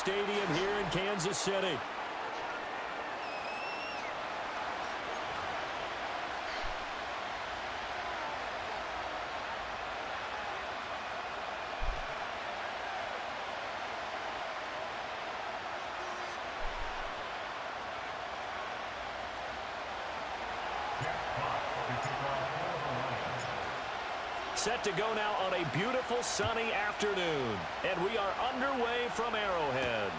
Stadium here in Kansas City. Set to go now on a beautiful sunny afternoon. And we are underway from Arrowhead.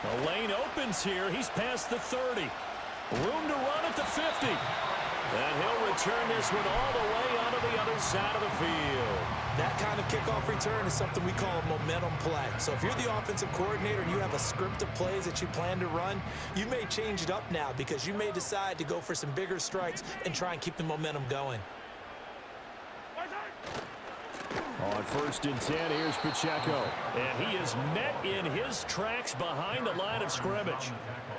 The lane opens here. He's past the 30. Room to run at the 50. And he'll return this one all the way onto the other side of the field. That kind of kickoff return is something we call a momentum play. So if you're the offensive coordinator and you have a script of plays that you plan to run, you may change it up now because you may decide to go for some bigger strikes and try and keep the momentum going. On 1st and 10, here's Pacheco. And he is met in his tracks behind the line of scrimmage.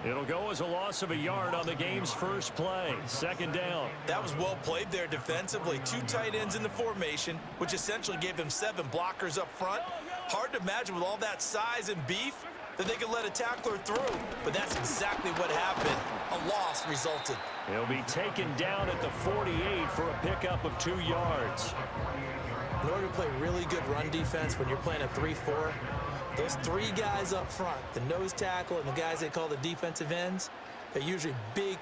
It'll go as a loss of a yard on the game's first play. 2nd down. That was well played there defensively. 2 tight ends in the formation, which essentially gave them 7 blockers up front. Hard to imagine with all that size and beef that they could let a tackler through. But that's exactly what happened. A loss resulted. He'll be taken down at the 48 for a pickup of 2 yards. In order to play really good run defense when you're playing a 3-4, those 3 guys up front, the nose tackle and the guys they call the defensive ends, they're usually big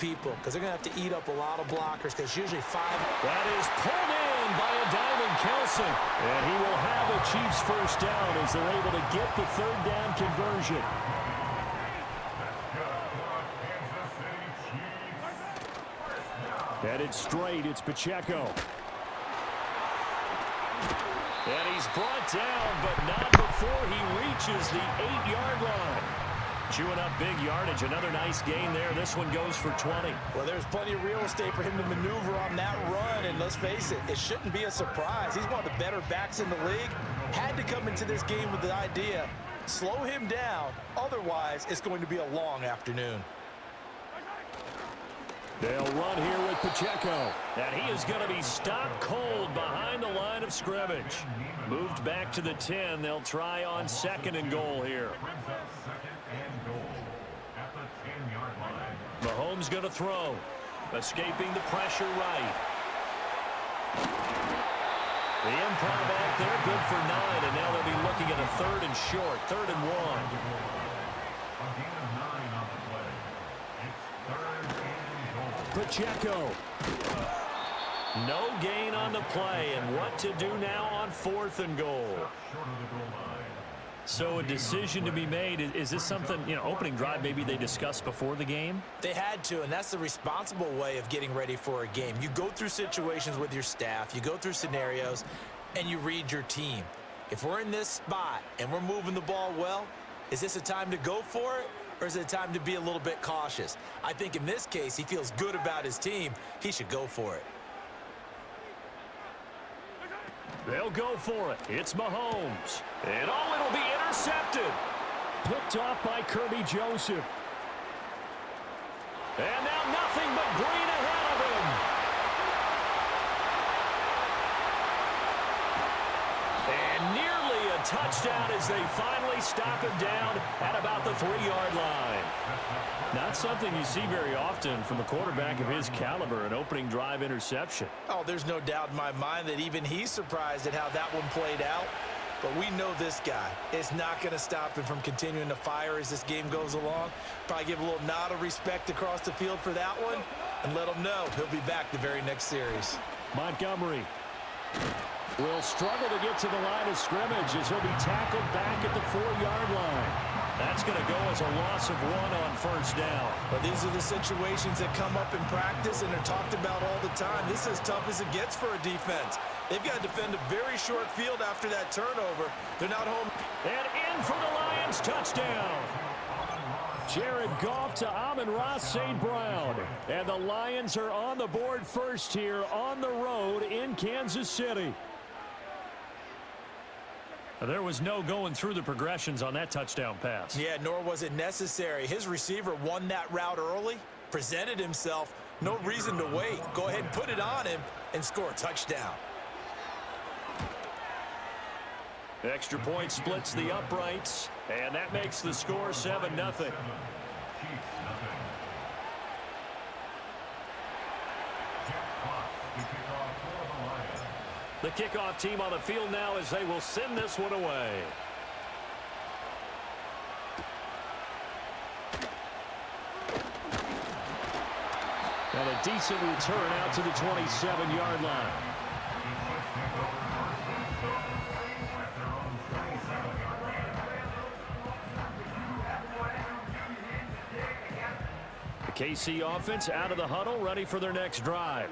people because they're going to have to eat up a lot of blockers because usually 5. That is pulled in by a diving Kelce. And he will have a Chiefs first down as they're able to get the 3rd down conversion. Headed straight, it's Pacheco. And he's brought down, but not before he reaches the 8-yard line. Chewing up big yardage. Another nice gain there. This one goes for 20. Well, there's plenty of real estate for him to maneuver on that run. And let's face it, it shouldn't be a surprise. He's one of the better backs in the league. Had to come into this game with the idea, slow him down. Otherwise, it's going to be a long afternoon. They'll run here with Pacheco. And he is going to be stopped cold behind the line of scrimmage. Moved back to the 10. They'll try on 2nd and goal here. Mahomes going to throw. Escaping the pressure right. The improv back there, good for 9. And now they'll be looking at a 3rd and short. 3rd and 1. Pacheco. No gain on the play, and what to do now on 4th and goal. So a decision to be made. Is this something, opening drive maybe they discussed before the game? They had to, and that's the responsible way of getting ready for a game. You go through situations with your staff, you go through scenarios, and you read your team. If we're in this spot and we're moving the ball well, is this a time to go for it? Or is it time to be a little bit cautious? I think in this case, he feels good about his team. He should go for it. They'll go for it. It's Mahomes. And it'll be intercepted. Picked off by Kirby Joseph. And now nothing but green ahead of him. And nearly a touchdown as they finally stop him down at about the 3-yard line. Not something you see very often from a quarterback of his caliber, an opening drive interception. Oh, there's no doubt in my mind that even he's surprised at how that one played out. But we know this guy is not going to stop him from continuing to fire as this game goes along. Probably give a little nod of respect across the field for that one and let him know he'll be back the very next series. Montgomery will struggle to get to the line of scrimmage as he'll be tackled back at the 4-yard line. That's going to go as a loss of 1 on 1st down. But these are the situations that come up in practice and are talked about all the time. This is as tough as it gets for a defense. They've got to defend a very short field after that turnover. They're not home. And in for the Lions, touchdown. Jared Goff to Amon-Ra St. Brown. And the Lions are on the board first here on the road in Kansas City. There was no going through the progressions on that touchdown pass. Yeah, nor was it necessary. His receiver won that route early, presented himself, no reason to wait. Go ahead and put it on him and score a touchdown. Extra point splits the uprights, and that makes the score 7-0. The kickoff team on the field now as they will send this one away. And a decent return out to the 27-yard line. The KC offense out of the huddle, ready for their next drive.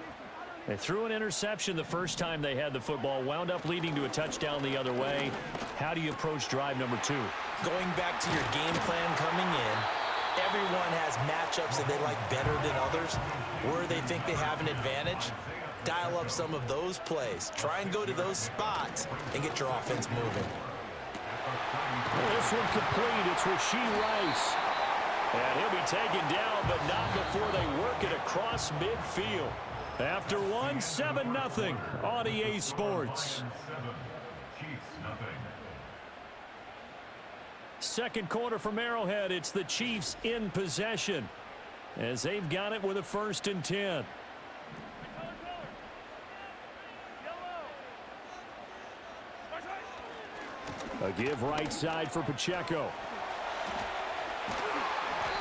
They threw an interception the first time they had the football, wound up leading to a touchdown the other way. How do you approach drive number 2? Going back to your game plan coming in, everyone has matchups that they like better than others. Where they think they have an advantage, dial up some of those plays. Try and go to those spots and get your offense moving. This one complete. It's Rashee Rice. And he'll be taken down, but not before they work it across midfield. After 7-0 on EA Sports. Second quarter from Arrowhead. It's the Chiefs in possession as they've got it with a 1st and 10. A give right side for Pacheco.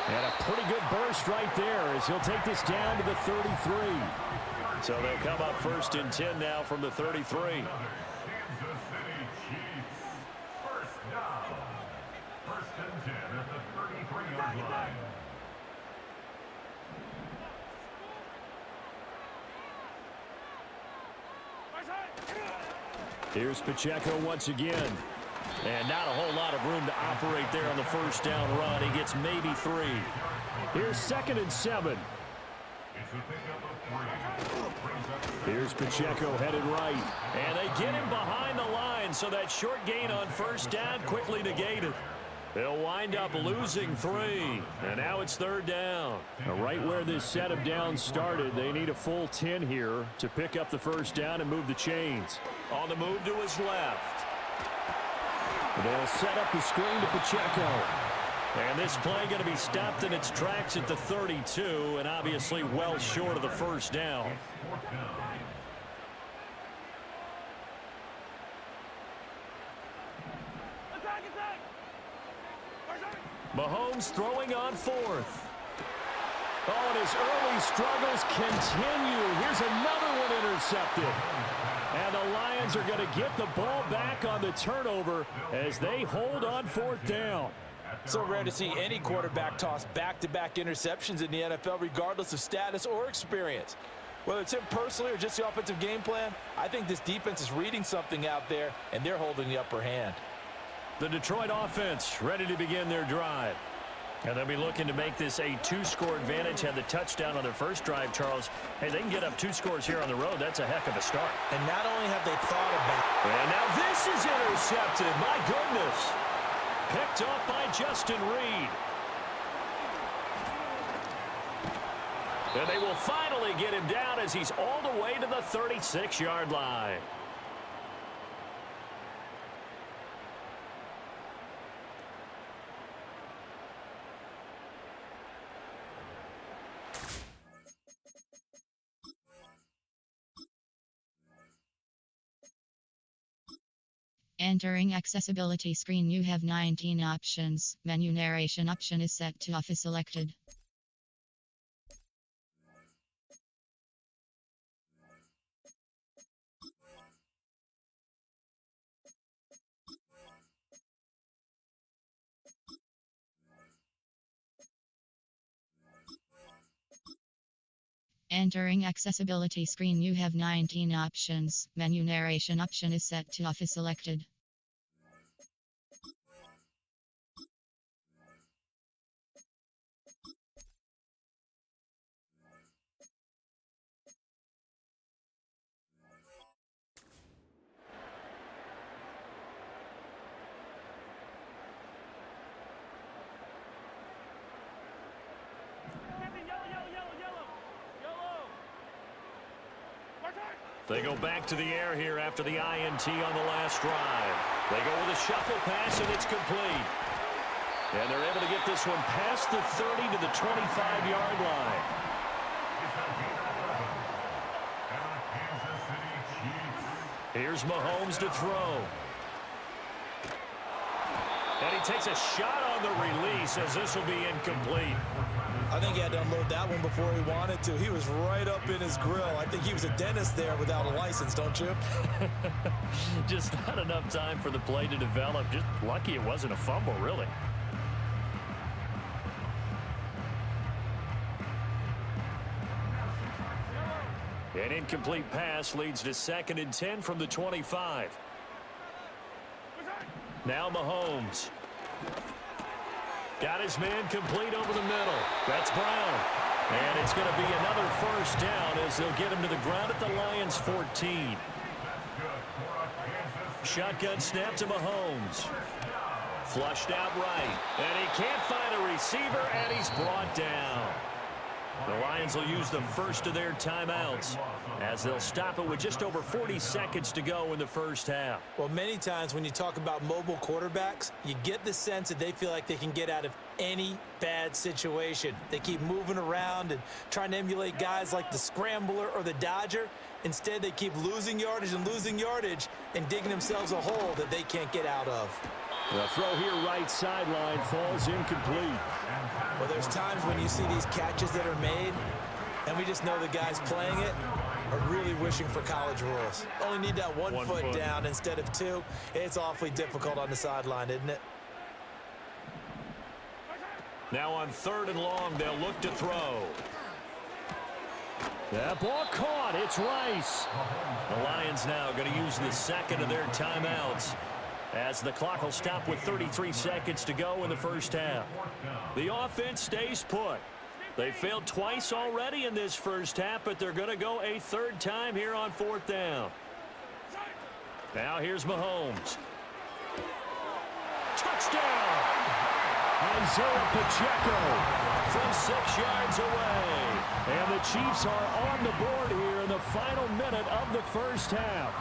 And a pretty good burst right there as he'll take this down to the 33. So they'll come up 1st and 10 now from the 33. Here's Pacheco once again. And not a whole lot of room to operate there on the 1st down run. He gets maybe 3. Here's 2nd and 7. Here's Pacheco headed right. And they get him behind the line, so that short gain on 1st down quickly negated. They'll wind up losing 3. And now it's 3rd down. Now right where this set of downs started, they need a full 10 here to pick up the 1st down and move the chains. On the move to his left. They'll set up the screen to Pacheco. And this play going to be stopped in its tracks at the 32, and obviously well short of the 1st down. Mahomes throwing on 4th. Oh, and his early struggles continue. Here's another one intercepted. And the Lions are going to get the ball back on the turnover as they hold on 4th down. So rare to see any quarterback toss back-to-back interceptions in the NFL, regardless of status or experience. Whether it's him personally or just the offensive game plan, I think this defense is reading something out there, and they're holding the upper hand. The Detroit offense ready to begin their drive. And they'll be looking to make this a 2-score advantage. Had the touchdown on their first drive, Charles. Hey, they can get up 2 scores here on the road. That's a heck of a start. And not only have they thought about it. And now this is intercepted. My goodness. Picked off by Justin Reed. And they will finally get him down as he's all the way to the 36-yard line. Entering accessibility screen, you have 19 options. Menu narration option is set to off is selected. Entering accessibility screen, you have 19 options. Menu narration option is set to off is selected. They go back to the air here after the INT on the last drive. They go with a shuffle pass, and it's complete. And they're able to get this one past the 30 to the 25-yard line. Here's Mahomes to throw. And he takes a shot on the release as this will be incomplete. I think he had to unload that one before he wanted to. He was right up in his grill. I think he was a dentist there without a license, don't you? Just not enough time for the play to develop. Just lucky it wasn't a fumble, really. An incomplete pass leads to 2nd and 10 from the 25. Now Mahomes. Got his man complete over the middle. That's Brown. And it's going to be another first down as they'll get him to the ground at the Lions' 14. Shotgun snap to Mahomes. Flushed out right. And he can't find a receiver, and he's brought down. The Lions will use the first of their timeouts as they'll stop it with just over 40 seconds to go in the first half. Well, many times when you talk about mobile quarterbacks, you get the sense that they feel like they can get out of any bad situation. They keep moving around and trying to emulate guys like the Scrambler or the Dodger. Instead, they keep losing yardage and digging themselves a hole that they can't get out of. The throw here right sideline falls incomplete. Well, there's times when you see these catches that are made, and we just know the guys playing it are really wishing for college rules. Only need that one foot down instead of two. It's awfully difficult on the sideline, isn't it? Now on 3rd and long, they'll look to throw. That ball caught. It's Rice. The Lions now going to use the second of their timeouts as the clock will stop with 33 seconds to go in the first half. The offense stays put. They failed twice already in this first half, but they're going to go a 3rd time here on 4th down. Now here's Mahomes. Touchdown! Isaiah Pacheco from 6 yards away. And the Chiefs are on the board here in the final minute of the first half.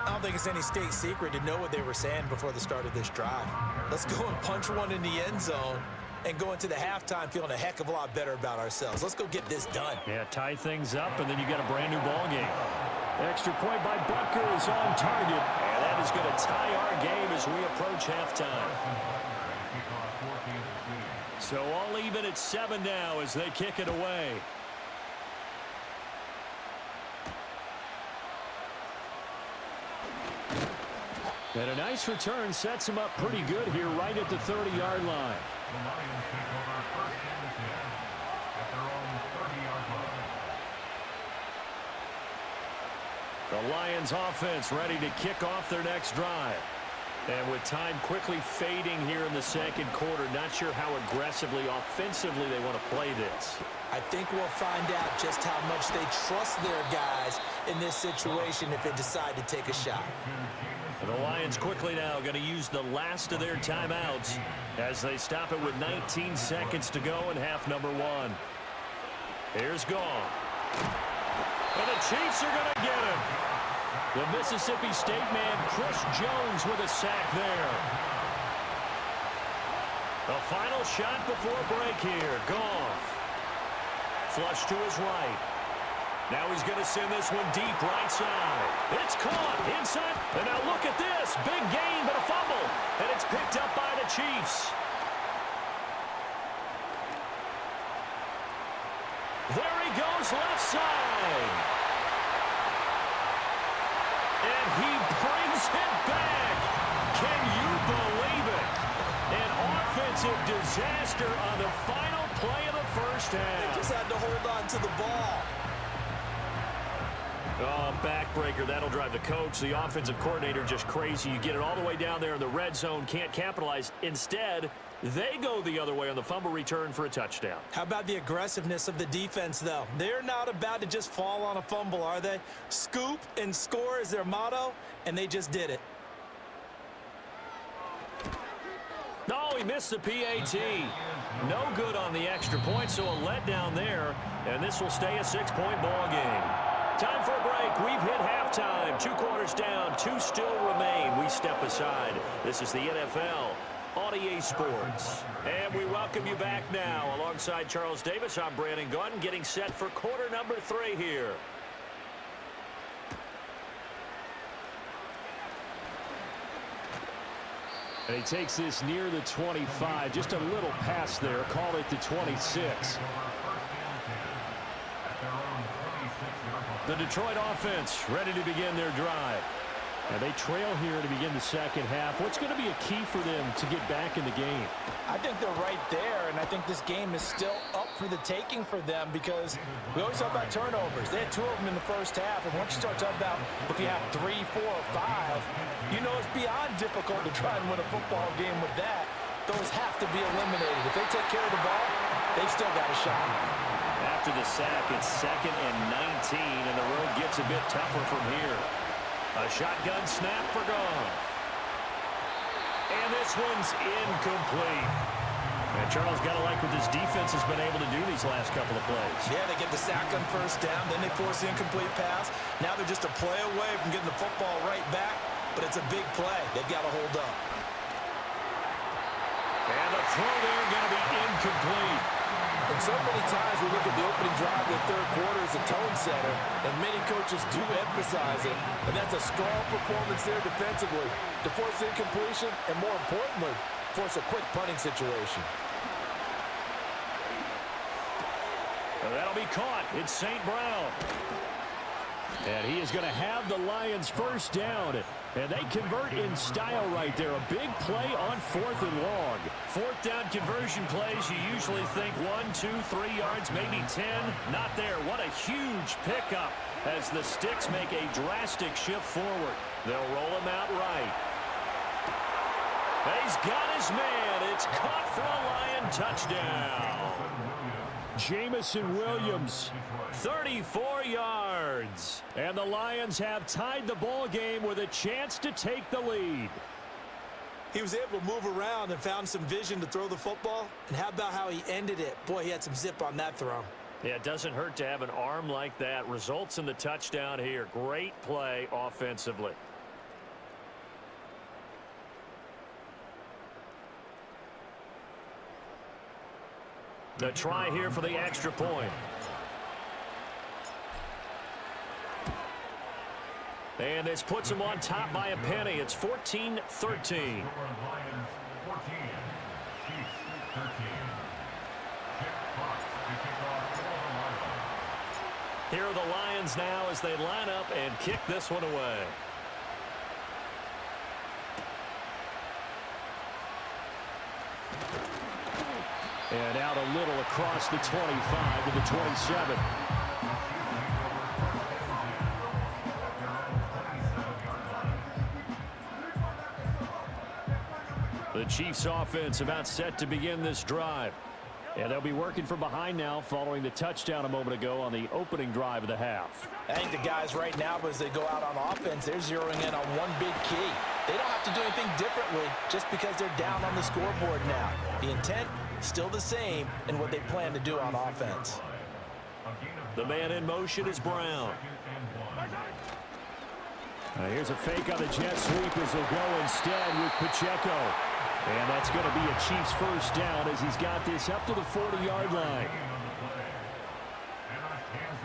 I don't think it's any state secret to know what they were saying before the start of this drive. Let's go and punch one in the end zone and go into the halftime feeling a heck of a lot better about ourselves. Let's go get this done. Yeah, tie things up, and then you got a brand new ball game. Extra point by Butker is on target, and that is going to tie our game as we approach halftime. So all even at 7 now as they kick it away. And a nice return sets him up pretty good here right at the 30-yard line. The Lions offense ready to kick off their next drive. And with time quickly fading here in the second quarter, not sure how aggressively, offensively they want to play this. I think we'll find out just how much they trust their guys in this situation if they decide to take a shot. The Lions quickly now going to use the last of their timeouts as they stop it with 19 seconds to go in half number 1. Here's Goff. And the Chiefs are going to get him. The Mississippi State man, Chris Jones, with a sack there. The final shot before break here. Goff. Flush to his right. Now he's going to send this one deep right side. It's caught inside. And now look at this. Big gain, but a fumble. And it's picked up by the Chiefs. There he goes left side. And he brings it back. Can you believe it? An offensive disaster on the final play of the first half. They just had to hold on to the ball. Oh, backbreaker. That'll drive the coach, the offensive coordinator, just crazy. You get it all the way down there in the red zone, can't capitalize. Instead, they go the other way on the fumble return for a touchdown. How about the aggressiveness of the defense, though? They're not about to just fall on a fumble, are they? Scoop and score is their motto, and they just did it. Oh, he missed the PAT. No good on the extra point, so a letdown there, and this will stay a 6-point ball game. Time for a break. We've hit halftime. 2 quarters down, 2 still remain. We step aside. This is the NFL on EA Sports. And we welcome you back now. Alongside Charles Davis, I'm Brandon Gunn, getting set for quarter number 3 here. And he takes this near the 25. Just a little pass there. Call it the 26. The Detroit offense ready to begin their drive. And they trail here to begin the second half. What's going to be a key for them to get back in the game? I think they're right there, and I think this game is still up for the taking for them because we always talk about turnovers. They had 2 of them in the first half, and once you start talking about if you have 3, 4, or 5, you know it's beyond difficult to try and win a football game with that. Those have to be eliminated. If they take care of the ball, they've still got a shot. After the sack, it's 2nd and 19, and the road gets a bit tougher from here. A shotgun snap for Goff. And this one's incomplete. And Charles got to like what this defense has been able to do these last couple of plays. Yeah, they get the sack on first down, then they force the incomplete pass. Now they're just a play away from getting the football right back, but it's a big play. They've got to hold up. And the throw there going to be incomplete. And so many times we look at the opening drive of the third quarter as a tone setter, and many coaches do emphasize it, and that's a strong performance there defensively to force incompletion and, more importantly, force a quick punting situation. Well, that'll be caught. It's St. Brown. And he is going to have the Lions first down. And they convert in style right there. A big play on 4th and long. 4th down conversion plays, you usually think 1, 2, 3 yards, maybe 10. Not there. What a huge pickup as the Sticks make a drastic shift forward. They'll roll him out right. He's got his man. It's caught for a Lion touchdown. Jamison Williams, 34 yards. And the Lions have tied the ball game with a chance to take the lead. He was able to move around and found some vision to throw the football. And how about how he ended it? Boy, he had some zip on that throw. Yeah, it doesn't hurt to have an arm like that. Results in the touchdown here. Great play offensively. The try here for the extra point. And this puts him on top by a penny. It's 14-13. Here are the Lions now as they line up and kick this one away. And out a little across the 25 to the 27. The Chiefs offense about set to begin this drive. And they'll be working from behind now following the touchdown a moment ago on the opening drive of the half. I think the guys right now, as they go out on offense, they're zeroing in on one big key. They don't have to do anything differently just because they're down on the scoreboard now. The intent, still the same in what they plan to do on offense. The man in motion is Brown. Here's a fake on the jet sweep as they'll go instead with Pacheco. And that's going to be a Chiefs first down as he's got this up to the 40-yard line.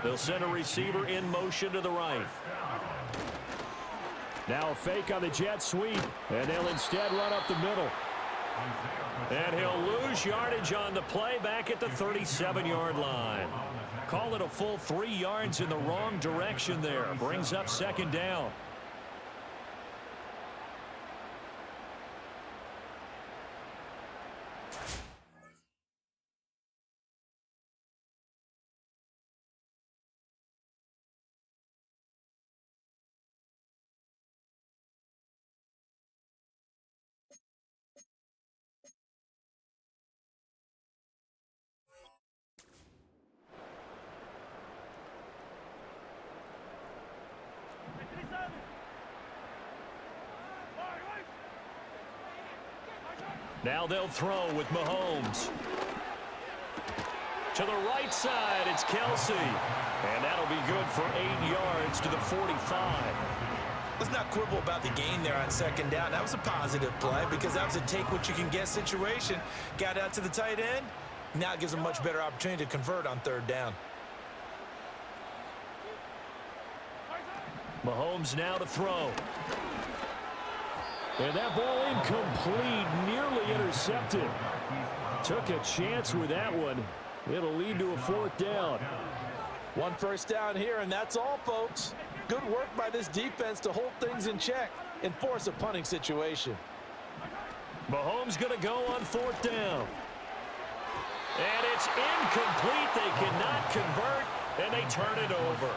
They'll send a receiver in motion to the right. Now a fake on the jet sweep, and they'll instead run up the middle. And he'll lose yardage on the play back at the 37-yard line. Call it a full 3 yards in the wrong direction there. Brings up second down. Now they'll throw with Mahomes. To the right side, it's Kelsey. And that'll be good for 8 yards to the 45. Let's not quibble about the gain there on second down. That was a positive play because that was a take-what-you-can-get situation. Got out to the tight end. Now it gives them a much better opportunity to convert on third down. Mahomes now to throw. And that ball incomplete, nearly intercepted. Took a chance with that one. It'll lead to a fourth down. One first down here, and that's all, folks. Good work by this defense to hold things in check and force a punting situation. Mahomes going to go on fourth down. And it's incomplete. They cannot convert, and they turn it over.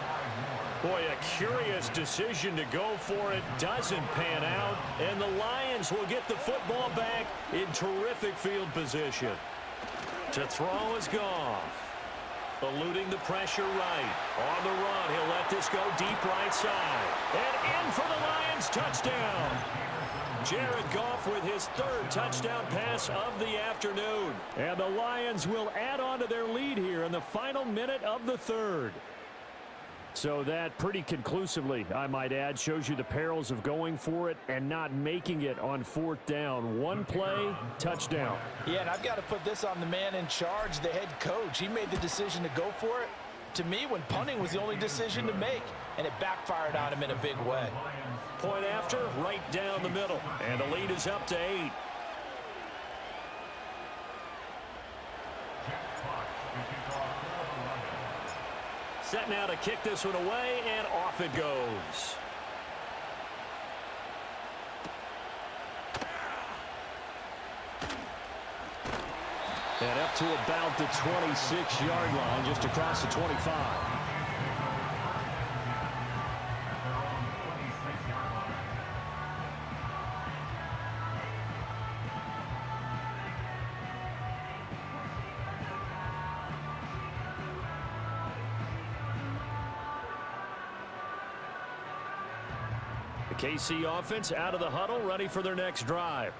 Boy, a curious decision to go for it. Doesn't pan out, and the Lions will get the football back in terrific field position. To throw is Goff. Eluding the pressure right. On the run, he'll let this go deep right side. And in for the Lions touchdown. Jared Goff with his third touchdown pass of the afternoon. And the Lions will add on to their lead here in the final minute of the third. So that pretty conclusively, I might add, shows you the perils of going for it and not making it on fourth down. One play, touchdown. Yeah, and I've got to put this on the man in charge, the head coach. He made the decision to go for it. To me, when punting was the only decision to make, and it backfired on him in a big way. Point after, right down the middle. And the lead is up to 8. Set now to kick this one away, and off it goes. And up to about the 26-yard line, just across the 25. KC offense out of the huddle, ready for their next drive.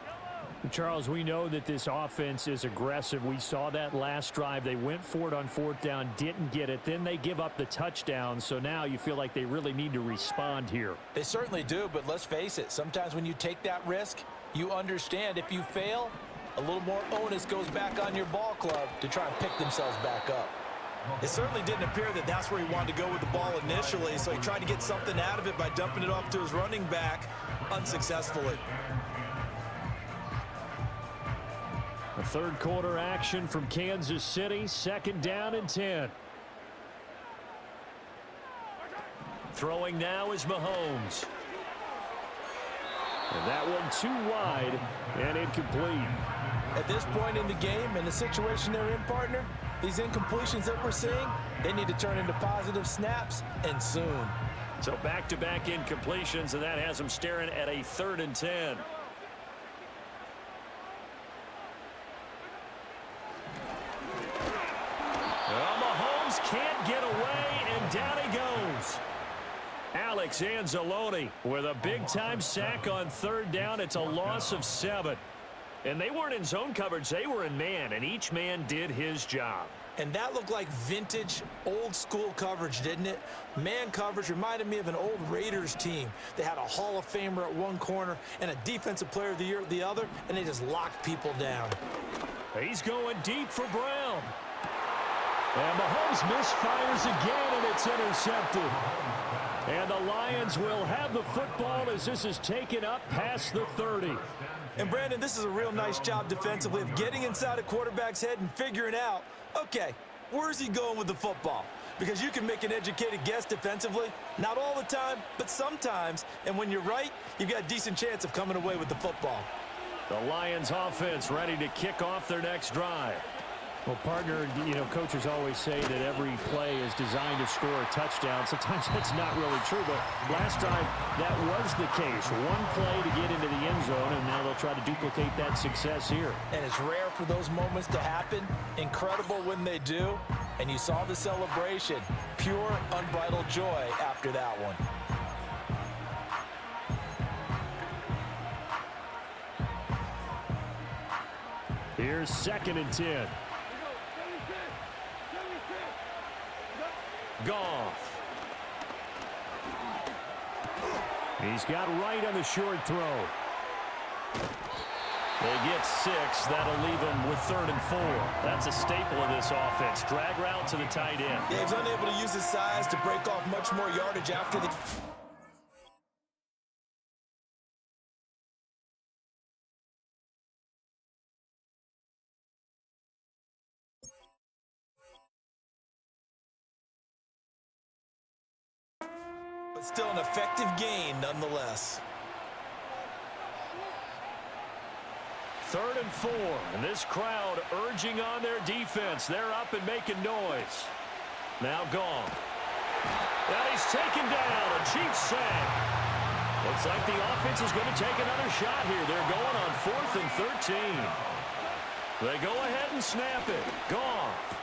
Charles, we know that this offense is aggressive. We saw that last drive. They went for it on fourth down, didn't get it. Then they give up the touchdown. So now you feel like they really need to respond here. They certainly do, but let's face it. Sometimes when you take that risk, you understand if you fail, a little more onus goes back on your ball club to try and pick themselves back up. It certainly didn't appear that that's where he wanted to go with the ball initially, so he tried to get something out of it by dumping it off to his running back unsuccessfully. A third quarter action from Kansas City, second down and 10. Throwing now is Mahomes. And that one too wide and incomplete. At this point in the game and the situation they're in, partner, these incompletions that we're seeing, they need to turn into positive snaps, and soon. So back-to-back incompletions, and that has them staring at a 3rd and 10. Well, Mahomes can't get away, and down he goes. Alex Anzalone with a big-time sack on 3rd down. It's a loss of 7. And they weren't in zone coverage. They were in man, and each man did his job. And that looked like vintage, old-school coverage, didn't it? Man coverage reminded me of an old Raiders team. They had a Hall of Famer at one corner and a Defensive Player of the Year at the other, and they just locked people down. He's going deep for Brown. And Mahomes misfires again, and it's intercepted. And the Lions will have the football as this is taken up past the 30. And, Brandon, this is a real nice job defensively of getting inside a quarterback's head and figuring out, okay, where's he going with the football? Because you can make an educated guess defensively, not all the time, but sometimes. And when you're right, you've got a decent chance of coming away with the football. The Lions offense ready to kick off their next drive. Well, partner, you know, coaches always say that every play is designed to score a touchdown. Sometimes that's not really true, but last drive that was the case. One play to get into the end zone, and now they'll try to duplicate that success here. And it's rare for those moments to happen. Incredible when they do. And you saw the celebration. Pure, unbridled joy after that one. Here's 2nd and 10. Goff. He's got right on the short throw. They get 6. That'll leave them with 3rd and 4. That's a staple of this offense. Drag route to the tight end. Yeah, he's unable to use his size to break off much more yardage after the... But still an effective gain nonetheless. 3rd and 4, and this crowd urging on their defense. They're up and making noise. Now Goff. And he's taken down. A Chiefs sack. Looks like the offense is going to take another shot here. They're going on 4th and 13. They go ahead and snap it. Goff.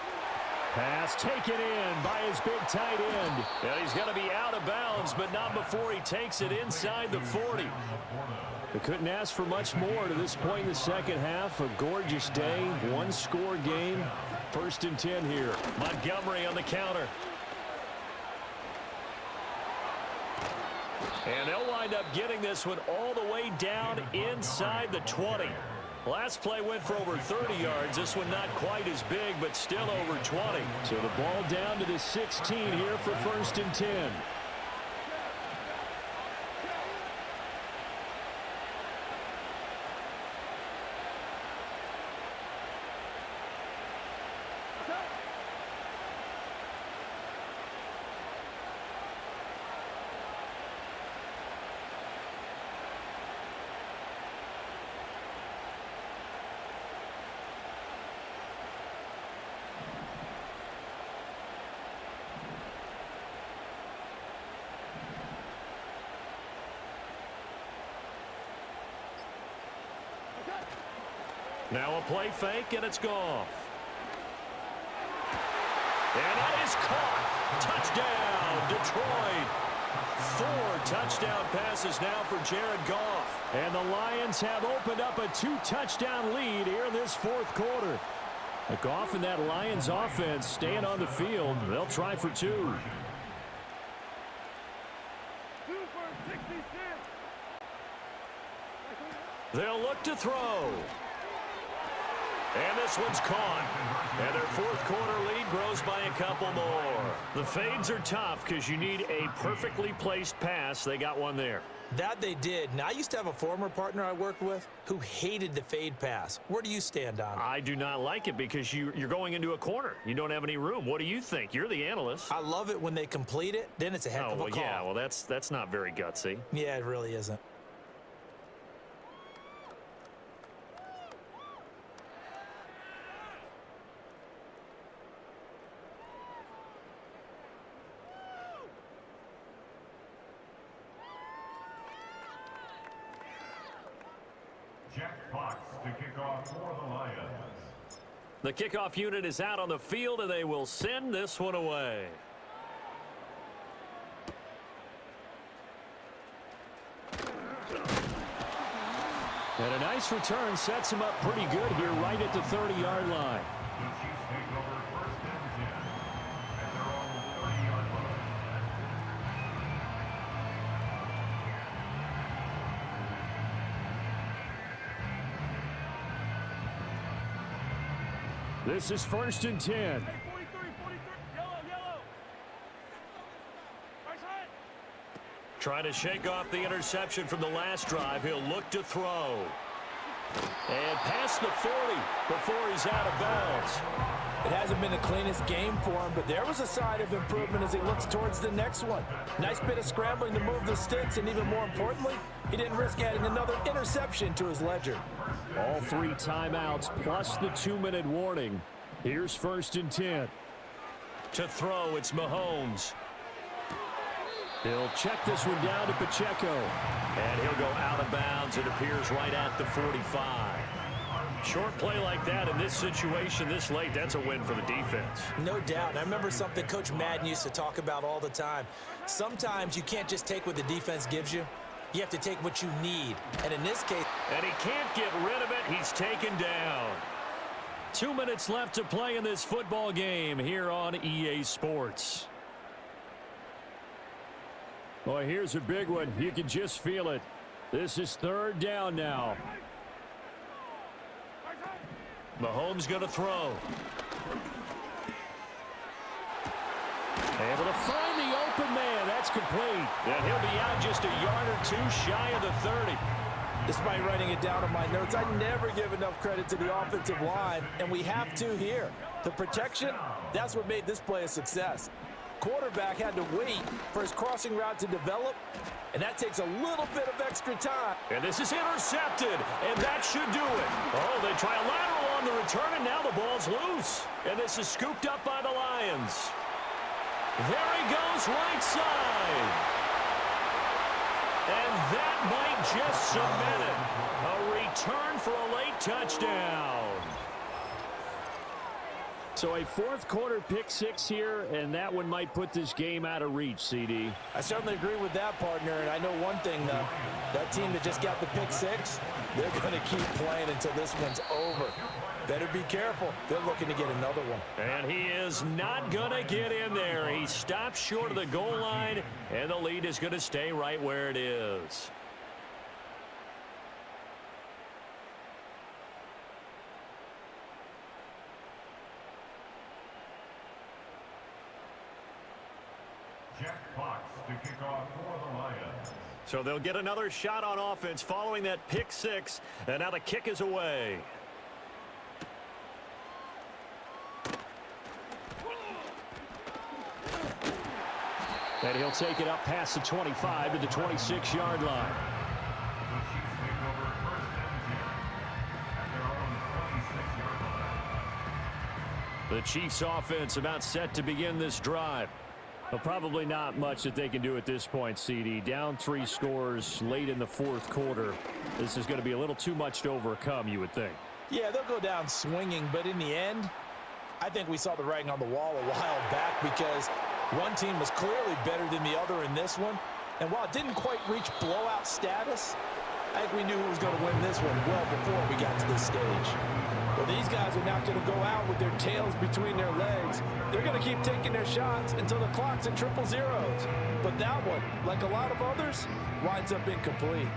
Pass taken in by his big tight end. And he's going to be out of bounds, but not before he takes it inside the 40. They couldn't ask for much more to this point in the second half. A gorgeous day, one-score game. 1st and 10 here. Montgomery on the counter. And they'll wind up getting this one all the way down inside the 20. Last play went for over 30 yards. This one not quite as big, but still over 20. So the ball down to the 16 here for 1st and 10. Now a play fake, and it's Goff. And it is caught. Touchdown, Detroit. 4 touchdown passes now for Jared Goff. And the Lions have opened up a 2-touchdown lead here in this 4th quarter. Goff and that Lions offense staying on the field. They'll try for 2. They'll look to throw. And this one's caught. And their 4th quarter lead grows by a couple more. The fades are tough because you need a perfectly placed pass. They got one there. That they did. Now, I used to have a former partner I worked with who hated the fade pass. Where do you stand on it? I do not like it because you're going into a corner. You don't have any room. What do you think? You're the analyst. I love it when they complete it. Then it's a heck of a call. Yeah, well, that's not very gutsy. Yeah, it really isn't. To kick off for the Lions. The kickoff unit is out on the field, and they will send this one away. And a nice return sets him up pretty good here right at the 30-yard line. The Chiefs take over 1st and 10 at their own 30-yard line. This is 1st and 10. Yellow. Trying to shake off the interception from the last drive. He'll look to throw. And past the 40 before he's out of bounds. It hasn't been the cleanest game for him, but there was a sign of improvement as he looks towards the next one. Nice bit of scrambling to move the sticks, and even more importantly, he didn't risk adding another interception to his ledger. All 3 timeouts plus the 2-minute warning. Here's 1st and 10. To throw, it's Mahomes. He'll check this one down to Pacheco. And he'll go out of bounds. It appears right at the 45. Short play like that in this situation this late, that's a win for the defense. No doubt. I remember something Coach Madden used to talk about all the time. Sometimes you can't just take what the defense gives you. You have to take what you need. And in this case... And he can't get rid of it. He's taken down. 2 minutes left to play in this football game here on EA Sports. Boy, here's a big one. You can just feel it. This is third down now. Mahomes going to throw. Able to find the open man. That's complete. And he'll be out just a yard or two shy of the 30. Despite writing it down on my notes, I never give enough credit to the offensive line, and we have to here. The protection, that's what made this play a success. Quarterback had to wait for his crossing route to develop, and that takes a little bit of extra time. And this is intercepted, and that should do it. Oh, they try a lateral on the return, and now the ball's loose. And this is scooped up by the Lions. There he goes, right side. And that might just cement it. A return for a late touchdown. So a fourth quarter pick six here, and that one might put this game out of reach, CD. I certainly agree with that, partner, and I know one thing, though. That team that just got the pick six, they're going to keep playing until this one's over. Better be careful. They're looking to get another one. And he is not going to get in there. He stops short of the goal line, and the lead is going to stay right where it is. Jack Fox to kick off for the Lions. So they'll get another shot on offense following that pick six, and now the kick is away. And he'll take it up past the 25 to the 26-yard line. The Chiefs take over first and 10 at their own 26-yard line. The Chiefs offense about set to begin this drive. Well, probably not much that they can do at this point, CD. Down 3 scores late in the fourth quarter. This is going to be a little too much to overcome, you would think. Yeah, they'll go down swinging, but in the end, I think we saw the writing on the wall a while back because one team was clearly better than the other in this one. And while it didn't quite reach blowout status, I think we knew who was going to win this one well before we got to this stage. Well, these guys are not going to go out with their tails between their legs. They're going to keep taking their shots until the clock's at triple zeros. But that one, like a lot of others, winds up incomplete.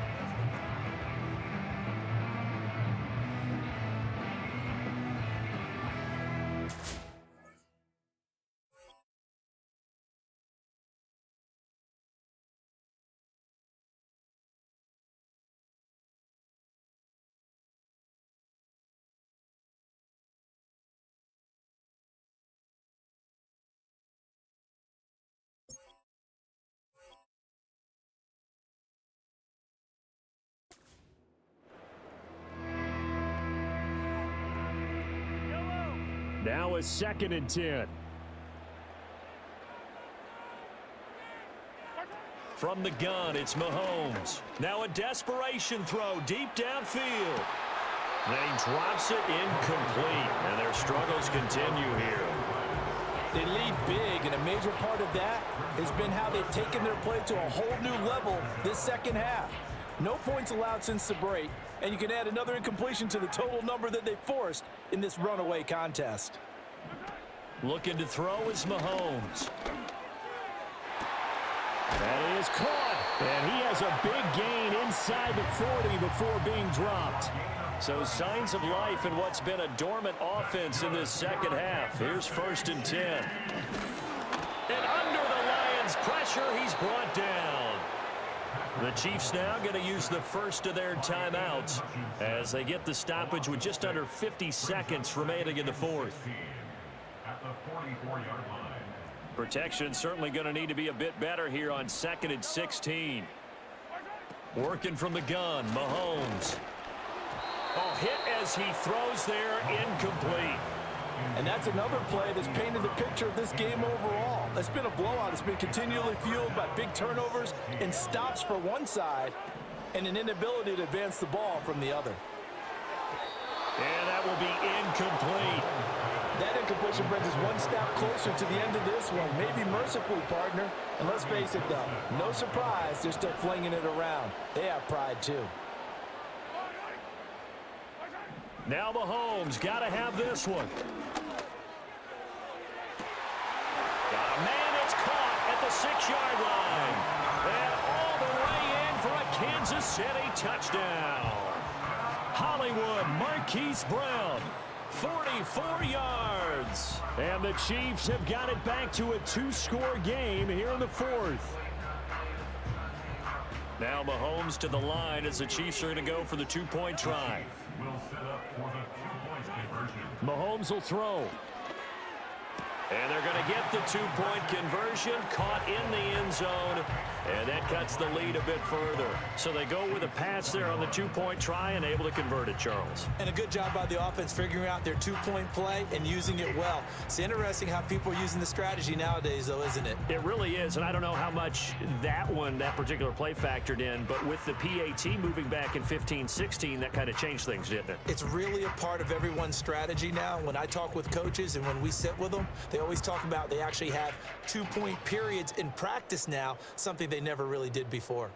Now a 2nd and 10. From the gun, it's Mahomes. Now a desperation throw deep downfield. And he drops it incomplete. And their struggles continue here. They lead big, and a major part of that has been how they've taken their play to a whole new level this second half. No points allowed since the break, and you can add another incompletion to the total number that they forced in this runaway contest. Looking to throw is Mahomes. That is caught, and he has a big gain inside the 40 before being dropped. So signs of life in what's been a dormant offense in this second half. Here's 1st and 10. And under the Lions' pressure, he's brought down. The Chiefs now going to use the first of their timeouts as they get the stoppage with just under 50 seconds remaining in the fourth. At the 44-yard line. Protection certainly going to need to be a bit better here on 2nd and 16. Working from the gun, Mahomes. Oh, hit as he throws there, incomplete. And that's another play that's painted the picture of this game overall. It's been a blowout. It's been continually fueled by big turnovers and stops for one side and an inability to advance the ball from the other. And that will be incomplete. That incompletion brings us one step closer to the end of this one. Maybe mercifully, partner. And let's face it, though, no surprise, they're still flinging it around. They have pride, too. Now Mahomes got to have this one. Man, it's caught at the 6-yard line. And all the way in for a Kansas City touchdown. Hollywood Marquise Brown, 44 yards. And the Chiefs have got it back to a 2-score game here in the 4th. Now Mahomes to the line as the Chiefs are going to go for the 2-point try. Will set up for the 2-point conversion. Mahomes will throw. And they're going to get the 2-point conversion, caught in the end zone, and that cuts the lead a bit further. So they go with a pass there on the 2-point try and able to convert it, Charles. And a good job by the offense figuring out their 2-point play and using it well. It's interesting how people are using the strategy nowadays, though, isn't it? It really is, and I don't know how much that particular play factored in, but with the PAT moving back in 15-16, that kind of changed things, didn't it? It's really a part of everyone's strategy now. When I talk with coaches and when we sit with them, they always talk about they actually have 2-point periods in practice now, something they never really did before.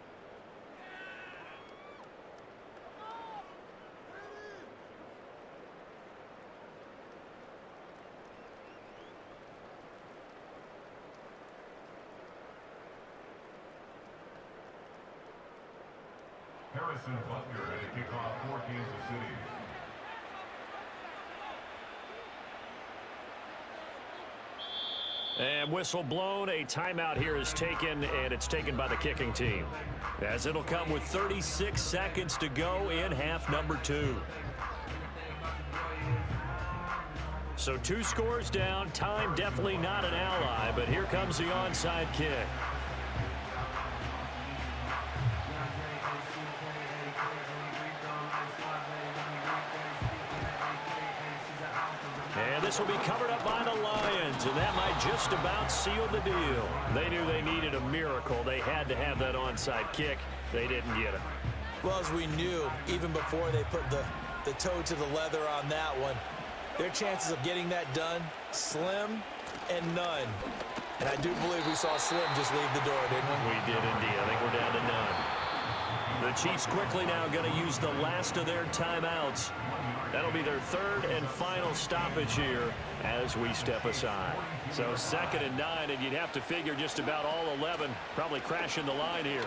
Harrison Butker at the kickoff for Kansas City. And whistle blown, a timeout here is taken, and it's taken by the kicking team, as it'll come with 36 seconds to go in half number 2. So 2 scores down, time definitely not an ally, but here comes the onside kick. And this will be covered up by the Lions, and that might just about seal the deal. They knew they needed a miracle. They had to have that onside kick. They didn't get it. Well, as we knew, even before they put the toe to the leather on that one, their chances of getting that done, slim and none. And I do believe we saw Slim just leave the door, didn't we? We did indeed. I think we're down to none. The Chiefs quickly now going to use the last of their timeouts. That'll be their 3rd and final stoppage here as we step aside. So 2nd and 9, and you'd have to figure just about all 11 probably crashing the line here.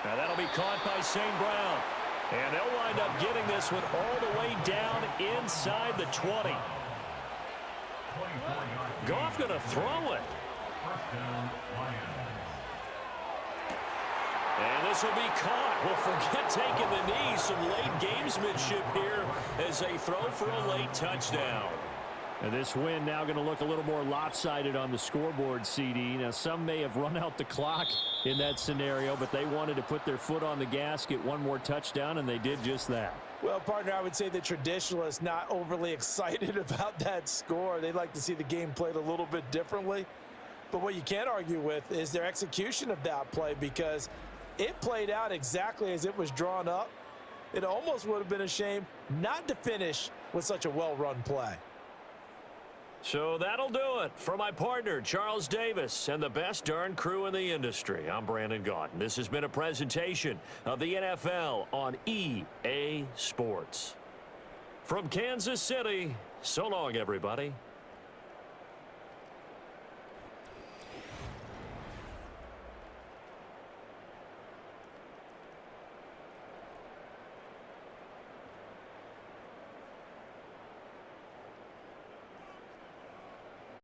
Now that'll be caught by St. Brown. And they'll wind up getting this one all the way down inside the 20. Goff going to throw it. First down, Lions. And this will be caught. Well, forget taking the knee. Some late gamesmanship here as they throw for a late touchdown. And this win now going to look a little more lopsided on the scoreboard, CD. Now, some may have run out the clock in that scenario, but they wanted to put their foot on the gas, get one more touchdown, and they did just that. Well, partner, I would say the traditionalists not overly excited about that score. They'd like to see the game played a little bit differently. But what you can't argue with is their execution of that play, because it played out exactly as it was drawn up. It almost would have been a shame not to finish with such a well-run play. So that'll do it for my partner, Charles Davis, and the best darn crew in the industry. I'm Brandon Gaudin. This has been a presentation of the NFL on EA Sports. From Kansas City, so long, everybody.